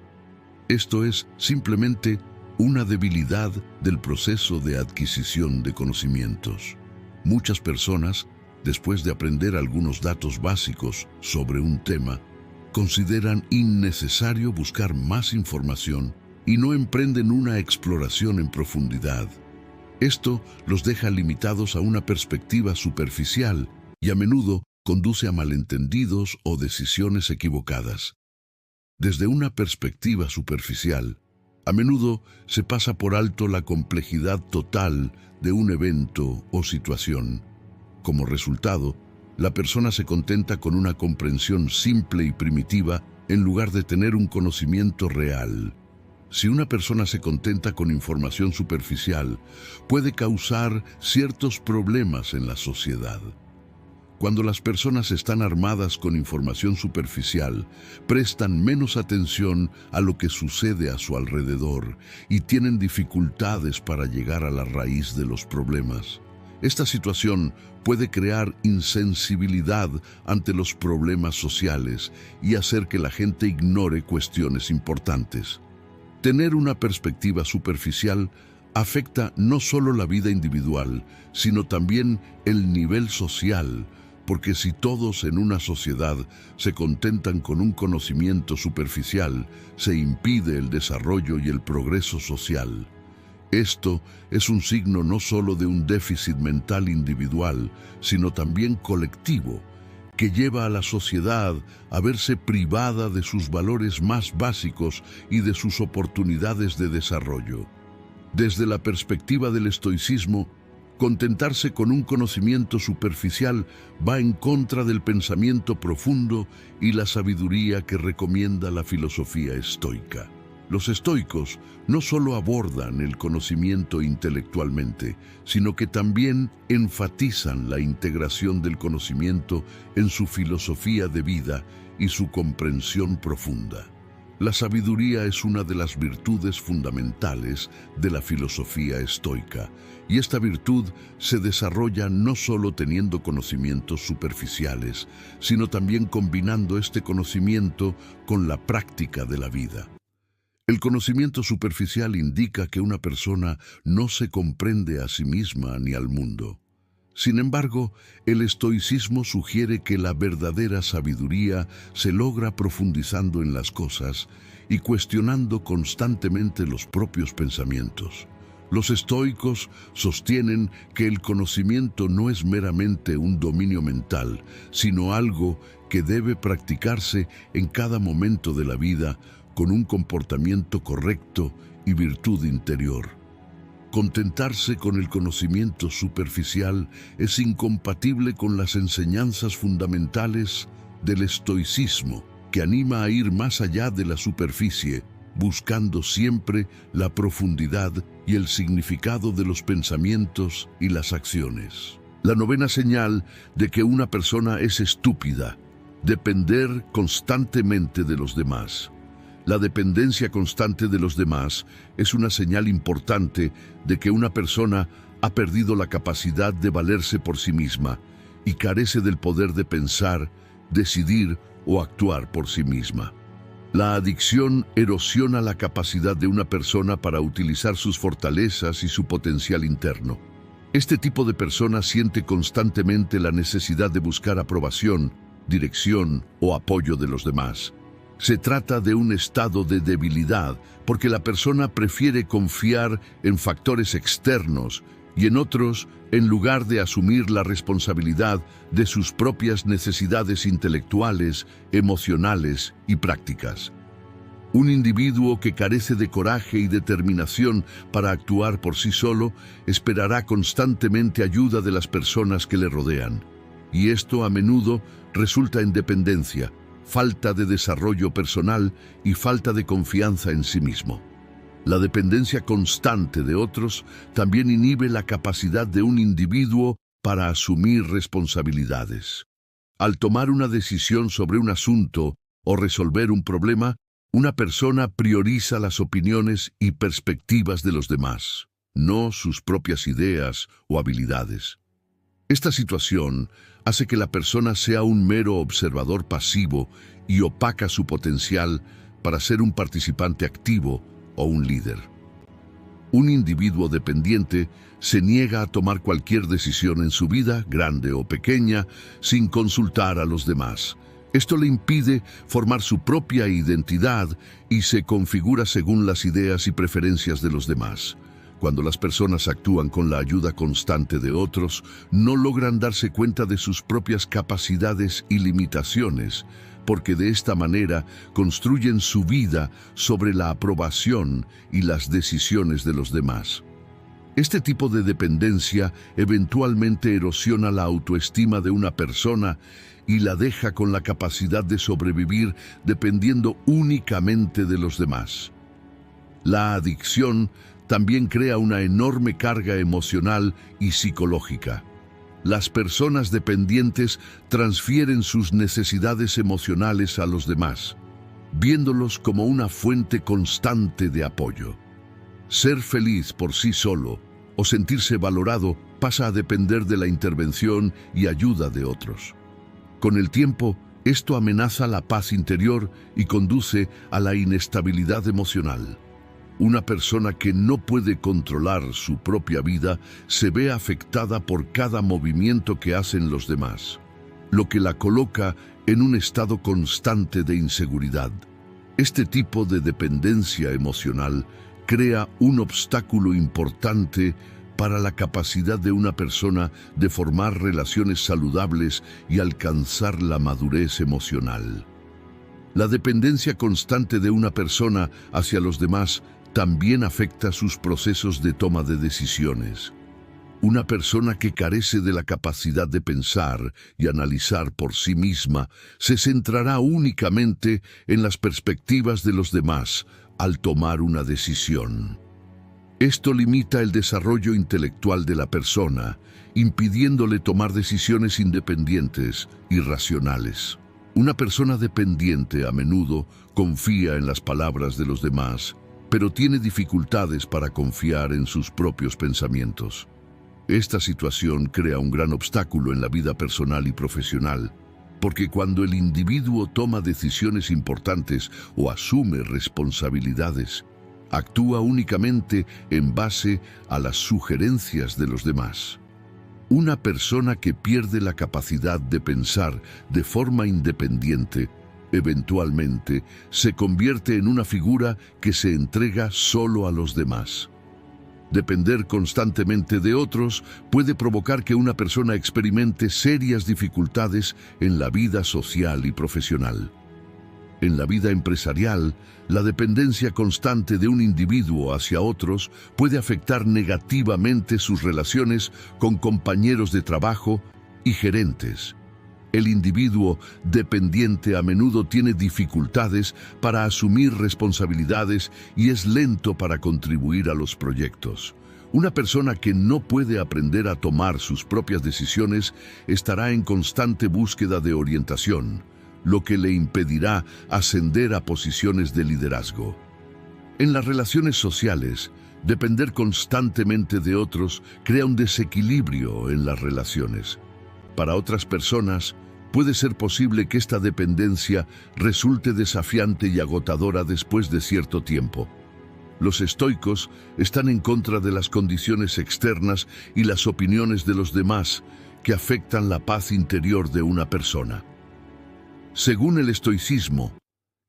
Esto es simplemente una debilidad del proceso de adquisición de conocimientos. Muchas personas, después de aprender algunos datos básicos sobre un tema, consideran innecesario buscar más información y no emprenden una exploración en profundidad. Esto los deja limitados a una perspectiva superficial y a menudo conduce a malentendidos o decisiones equivocadas. Desde una perspectiva superficial, a menudo se pasa por alto la complejidad total de un evento o situación. Como resultado, la persona se contenta con una comprensión simple y primitiva en lugar de tener un conocimiento real. Si una persona se contenta con información superficial, puede causar ciertos problemas en la sociedad. Cuando las personas están armadas con información superficial, prestan menos atención a lo que sucede a su alrededor y tienen dificultades para llegar a la raíz de los problemas. Esta situación puede crear insensibilidad ante los problemas sociales y hacer que la gente ignore cuestiones importantes. Tener una perspectiva superficial afecta no solo la vida individual, sino también el nivel social, porque si todos en una sociedad se contentan con un conocimiento superficial, se impide el desarrollo y el progreso social. Esto es un signo no solo de un déficit mental individual, sino también colectivo, que lleva a la sociedad a verse privada de sus valores más básicos y de sus oportunidades de desarrollo. Desde la perspectiva del estoicismo, contentarse con un conocimiento superficial va en contra del pensamiento profundo y la sabiduría que recomienda la filosofía estoica. Los estoicos no solo abordan el conocimiento intelectualmente, sino que también enfatizan la integración del conocimiento en su filosofía de vida y su comprensión profunda. La sabiduría es una de las virtudes fundamentales de la filosofía estoica, y esta virtud se desarrolla no solo teniendo conocimientos superficiales, sino también combinando este conocimiento con la práctica de la vida. El conocimiento superficial indica que una persona no se comprende a sí misma ni al mundo. Sin embargo, el estoicismo sugiere que la verdadera sabiduría se logra profundizando en las cosas y cuestionando constantemente los propios pensamientos. Los estoicos sostienen que el conocimiento no es meramente un dominio mental, sino algo que debe practicarse en cada momento de la vida con un comportamiento correcto y virtud interior. Contentarse con el conocimiento superficial es incompatible con las enseñanzas fundamentales del estoicismo, que anima a ir más allá de la superficie, buscando siempre la profundidad y el significado de los pensamientos y las acciones. La novena señal de que una persona es estúpida: depender constantemente de los demás. La dependencia constante de los demás es una señal importante de que una persona ha perdido la capacidad de valerse por sí misma y carece del poder de pensar, decidir o actuar por sí misma. La adicción erosiona la capacidad de una persona para utilizar sus fortalezas y su potencial interno. Este tipo de persona siente constantemente la necesidad de buscar aprobación, dirección o apoyo de los demás. Se trata de un estado de debilidad porque la persona prefiere confiar en factores externos y en otros en lugar de asumir la responsabilidad de sus propias necesidades intelectuales, emocionales y prácticas. Un individuo que carece de coraje y determinación para actuar por sí solo esperará constantemente ayuda de las personas que le rodean. Y esto a menudo resulta en dependencia, falta de desarrollo personal y falta de confianza en sí mismo. La dependencia constante de otros también inhibe la capacidad de un individuo para asumir responsabilidades. Al tomar una decisión sobre un asunto o resolver un problema, una persona prioriza las opiniones y perspectivas de los demás, no sus propias ideas o habilidades. Esta situación hace que la persona sea un mero observador pasivo y opaca su potencial para ser un participante activo o un líder. Un individuo dependiente se niega a tomar cualquier decisión en su vida, grande o pequeña, sin consultar a los demás. Esto le impide formar su propia identidad y se configura según las ideas y preferencias de los demás. Cuando las personas actúan con la ayuda constante de otros, no logran darse cuenta de sus propias capacidades y limitaciones, porque de esta manera construyen su vida sobre la aprobación y las decisiones de los demás. Este tipo de dependencia eventualmente erosiona la autoestima de una persona y la deja con la capacidad de sobrevivir dependiendo únicamente de los demás. La adicción también crea una enorme carga emocional y psicológica. Las personas dependientes transfieren sus necesidades emocionales a los demás, viéndolos como una fuente constante de apoyo. Ser feliz por sí solo o sentirse valorado pasa a depender de la intervención y ayuda de otros. Con el tiempo, esto amenaza la paz interior y conduce a la inestabilidad emocional. Una persona que no puede controlar su propia vida se ve afectada por cada movimiento que hacen los demás, lo que la coloca en un estado constante de inseguridad. Este tipo de dependencia emocional crea un obstáculo importante para la capacidad de una persona de formar relaciones saludables y alcanzar la madurez emocional. La dependencia constante de una persona hacia los demás también afecta sus procesos de toma de decisiones. Una persona que carece de la capacidad de pensar y analizar por sí misma se centrará únicamente en las perspectivas de los demás al tomar una decisión. Esto limita el desarrollo intelectual de la persona, impidiéndole tomar decisiones independientes y racionales. Una persona dependiente a menudo confía en las palabras de los demás, pero tiene dificultades para confiar en sus propios pensamientos. Esta situación crea un gran obstáculo en la vida personal y profesional, porque cuando el individuo toma decisiones importantes o asume responsabilidades, actúa únicamente en base a las sugerencias de los demás. Una persona que pierde la capacidad de pensar de forma independiente eventualmente se convierte en una figura que se entrega solo a los demás. Depender constantemente de otros puede provocar que una persona experimente serias dificultades en la vida social y profesional. En la vida empresarial, la dependencia constante de un individuo hacia otros puede afectar negativamente sus relaciones con compañeros de trabajo y gerentes. El individuo dependiente a menudo tiene dificultades para asumir responsabilidades y es lento para contribuir a los proyectos. Una persona que no puede aprender a tomar sus propias decisiones estará en constante búsqueda de orientación, lo que le impedirá ascender a posiciones de liderazgo. En las relaciones sociales, depender constantemente de otros crea un desequilibrio en las relaciones. Para otras personas, puede ser posible que esta dependencia resulte desafiante y agotadora después de cierto tiempo. Los estoicos están en contra de las condiciones externas y las opiniones de los demás que afectan la paz interior de una persona. Según el estoicismo,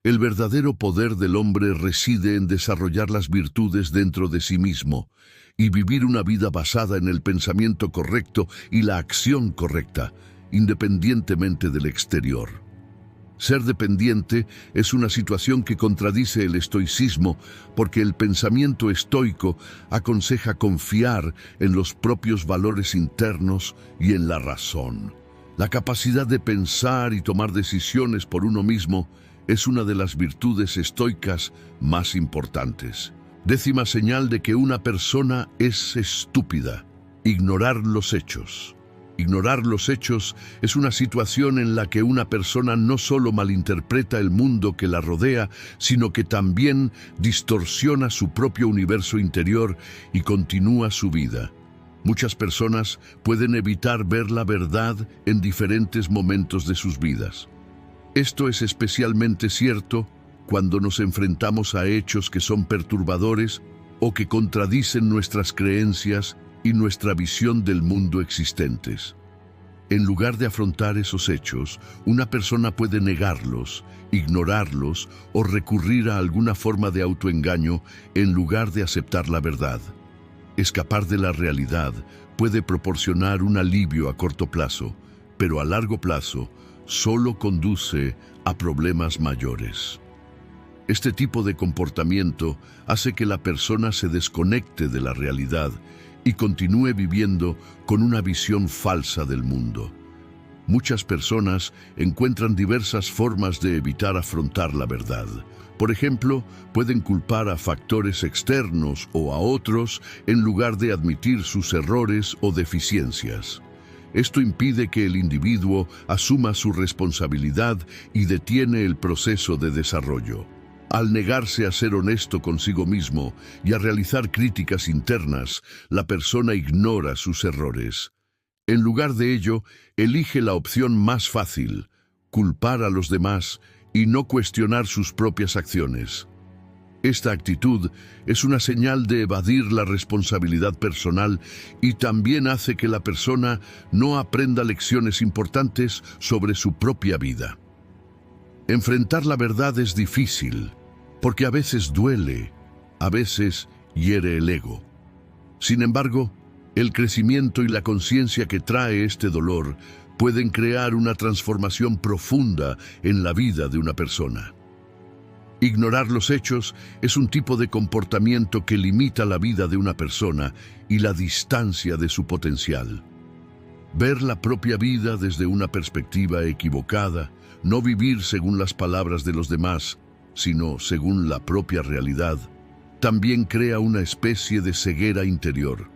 el verdadero poder del hombre reside en desarrollar las virtudes dentro de sí mismo y vivir una vida basada en el pensamiento correcto y la acción correcta, independientemente del exterior. Ser dependiente es una situación que contradice el estoicismo porque el pensamiento estoico aconseja confiar en los propios valores internos y en la razón. La capacidad de pensar y tomar decisiones por uno mismo es una de las virtudes estoicas más importantes. 10ª señal de que una persona es estúpida: ignorar los hechos. Ignorar los hechos es una situación en la que una persona no solo malinterpreta el mundo que la rodea, sino que también distorsiona su propio universo interior y continúa su vida. Muchas personas pueden evitar ver la verdad en diferentes momentos de sus vidas. Esto es especialmente cierto cuando nos enfrentamos a hechos que son perturbadores o que contradicen nuestras creencias y nuestra visión del mundo existentes. En lugar de afrontar esos hechos, una persona puede negarlos, ignorarlos o recurrir a alguna forma de autoengaño en lugar de aceptar la verdad. Escapar de la realidad puede proporcionar un alivio a corto plazo, pero a largo plazo solo conduce a problemas mayores. Este tipo de comportamiento hace que la persona se desconecte de la realidad y continúe viviendo con una visión falsa del mundo. Muchas personas encuentran diversas formas de evitar afrontar la verdad. Por ejemplo, pueden culpar a factores externos o a otros en lugar de admitir sus errores o deficiencias. Esto impide que el individuo asuma su responsabilidad y detiene el proceso de desarrollo. Al negarse a ser honesto consigo mismo y a realizar críticas internas, la persona ignora sus errores. En lugar de ello, elige la opción más fácil: culpar a los demás y no cuestionar sus propias acciones. Esta actitud es una señal de evadir la responsabilidad personal y también hace que la persona no aprenda lecciones importantes sobre su propia vida. Enfrentar la verdad es difícil, porque a veces duele, a veces hiere el ego. Sin embargo, el crecimiento y la conciencia que trae este dolor pueden crear una transformación profunda en la vida de una persona. Ignorar los hechos es un tipo de comportamiento que limita la vida de una persona y la distancia de su potencial. Ver la propia vida desde una perspectiva equivocada, no vivir según las palabras de los demás, sino según la propia realidad, también crea una especie de ceguera interior.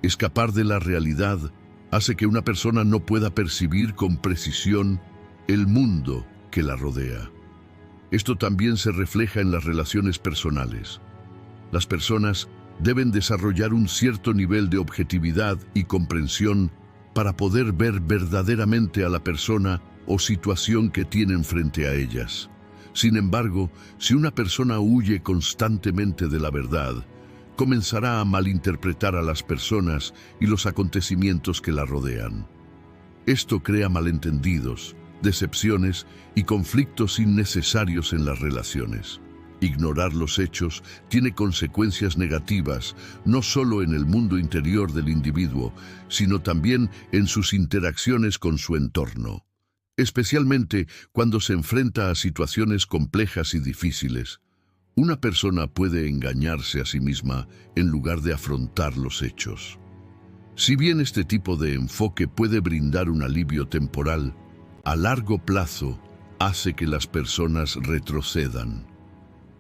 Escapar de la realidad hace que una persona no pueda percibir con precisión el mundo que la rodea. Esto también se refleja en las relaciones personales. Las personas deben desarrollar un cierto nivel de objetividad y comprensión para poder ver verdaderamente a la persona o situación que tienen frente a ellas. Sin embargo, si una persona huye constantemente de la verdad, comenzará a malinterpretar a las personas y los acontecimientos que la rodean. Esto crea malentendidos, decepciones y conflictos innecesarios en las relaciones. Ignorar los hechos tiene consecuencias negativas, no solo en el mundo interior del individuo, sino también en sus interacciones con su entorno. especialmente cuando se enfrenta a situaciones complejas y difíciles. Una persona puede engañarse a sí misma en lugar de afrontar los hechos. Si bien este tipo de enfoque puede brindar un alivio temporal, a largo plazo hace que las personas retrocedan.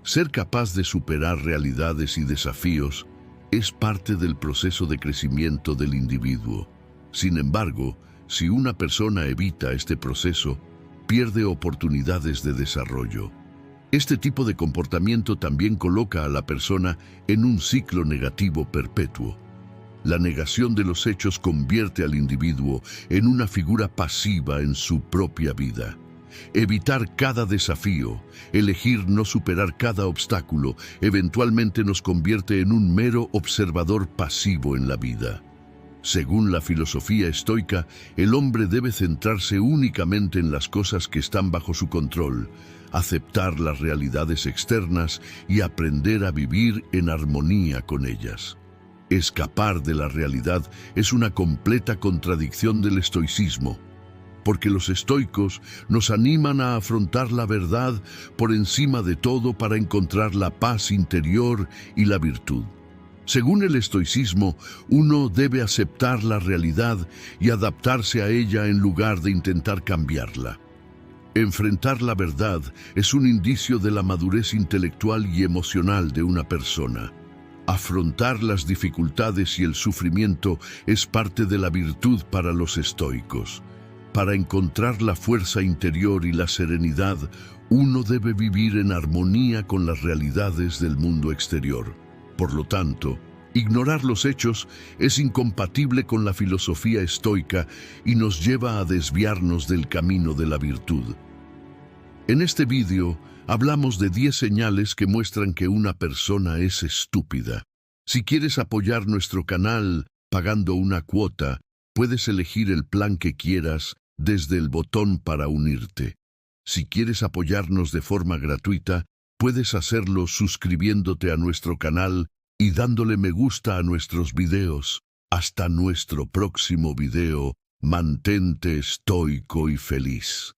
Ser capaz de superar realidades y desafíos es parte del proceso de crecimiento del individuo. Sin embargo, si una persona evita este proceso, pierde oportunidades de desarrollo. Este tipo de comportamiento también coloca a la persona en un ciclo negativo perpetuo. La negación de los hechos convierte al individuo en una figura pasiva en su propia vida. Evitar cada desafío, elegir no superar cada obstáculo, eventualmente nos convierte en un mero observador pasivo en la vida. Según la filosofía estoica, el hombre debe centrarse únicamente en las cosas que están bajo su control, aceptar las realidades externas y aprender a vivir en armonía con ellas. Escapar de la realidad es una completa contradicción del estoicismo, porque los estoicos nos animan a afrontar la verdad por encima de todo para encontrar la paz interior y la virtud. Según el estoicismo, uno debe aceptar la realidad y adaptarse a ella en lugar de intentar cambiarla. Enfrentar la verdad es un indicio de la madurez intelectual y emocional de una persona. Afrontar las dificultades y el sufrimiento es parte de la virtud para los estoicos. Para encontrar la fuerza interior y la serenidad, uno debe vivir en armonía con las realidades del mundo exterior. Por lo tanto, ignorar los hechos es incompatible con la filosofía estoica y nos lleva a desviarnos del camino de la virtud. En este vídeo hablamos de 10 señales que muestran que una persona es estúpida. Si quieres apoyar nuestro canal pagando una cuota, puedes elegir el plan que quieras desde el botón para unirte. Si quieres apoyarnos de forma gratuita, puedes hacerlo suscribiéndote a nuestro canal y dándole me gusta a nuestros videos. Hasta nuestro próximo video, mantente estoico y feliz.